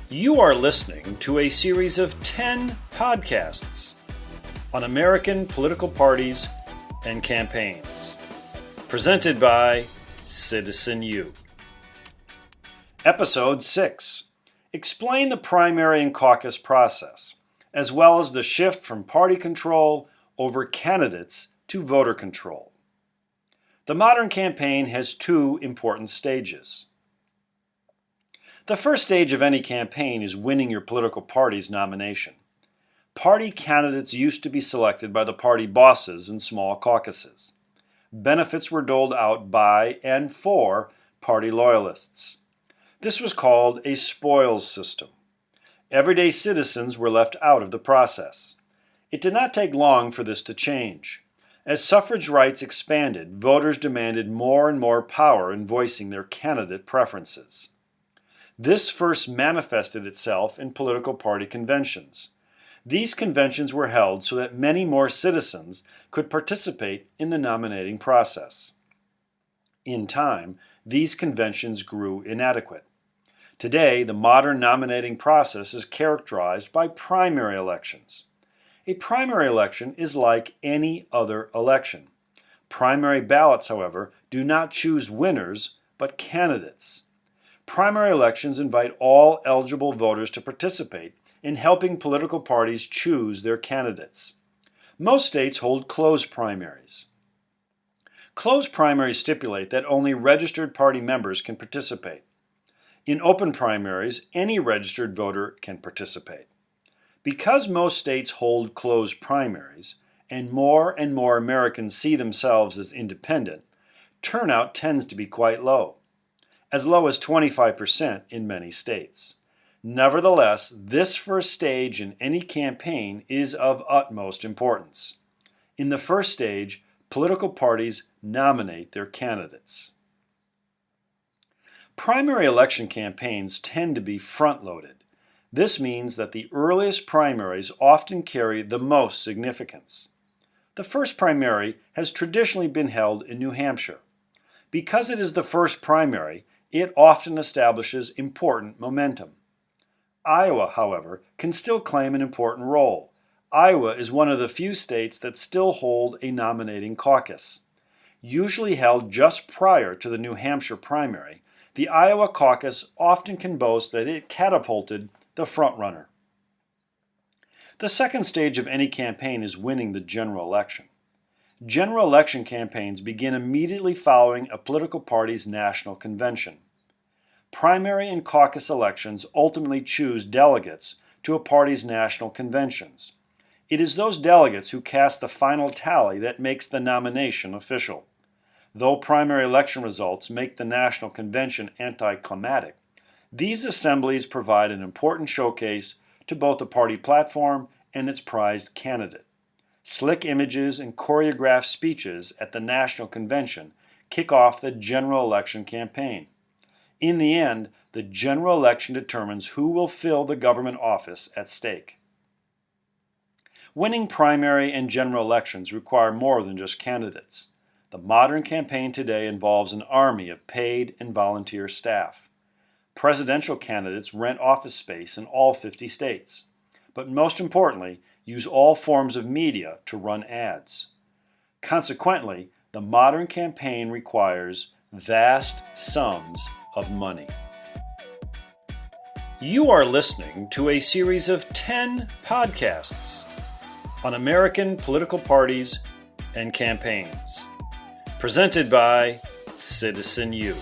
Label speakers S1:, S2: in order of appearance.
S1: You are listening to a series of 10 podcasts on American political parties and campaigns, presented by Citizen U. Episode 6. Explain the primary and caucus process, as well as the shift from party control over candidates to voter control. The modern campaign has two important stages. The first stage of any campaign is winning your political party's nomination. Party candidates used to be selected by the party bosses in small caucuses. Benefits were doled out by and for party loyalists. This was called a spoils system. Everyday citizens were left out of the process. It did not take long for this to change. As suffrage rights expanded, voters demanded more and more power in voicing their candidate preferences. This first manifested itself in political party conventions. These conventions were held so that many more citizens could participate in the nominating process. In time, these conventions grew inadequate. Today, the modern nominating process is characterized by primary elections. A primary election is like any other election. Primary ballots, however, do not choose winners, but candidates. Primary elections invite all eligible voters to participate in helping political parties choose their candidates. Most states hold closed primaries. Closed primaries stipulate that only registered party members can participate. In open primaries, any registered voter can participate. Because most states hold closed primaries, and more Americans see themselves as independent, turnout tends to be quite low. As low as 25% in many states. Nevertheless, this first stage in any campaign is of utmost importance. In the first stage, political parties nominate their candidates. Primary election campaigns tend to be front-loaded. This means that the earliest primaries often carry the most significance. The first primary has traditionally been held in New Hampshire. Because it is the first primary, it often establishes important momentum. Iowa, however, can still claim an important role. Iowa is one of the few states that still hold a nominating caucus. Usually held just prior to the New Hampshire primary, the Iowa caucus often can boast that it catapulted the frontrunner. The second stage of any campaign is winning the general election. General election campaigns begin immediately following a political party's national convention. Primary and caucus elections ultimately choose delegates to a party's national conventions. It is those delegates who cast the final tally that makes the nomination official. Though primary election results make the national convention anticlimactic, these assemblies provide an important showcase to both the party platform and its prized candidate. Slick images and choreographed speeches at the national convention kick off the general election campaign. In the end, the general election determines who will fill the government office at stake. Winning primary and general elections require more than just candidates. The modern campaign today involves an army of paid and volunteer staff. Presidential candidates rent office space in all 50 states, but most importantly, use all forms of media to run ads. Consequently, the modern campaign requires vast sums of money. You are listening to a series of 10 podcasts on American political parties and campaigns, presented by Citizen U.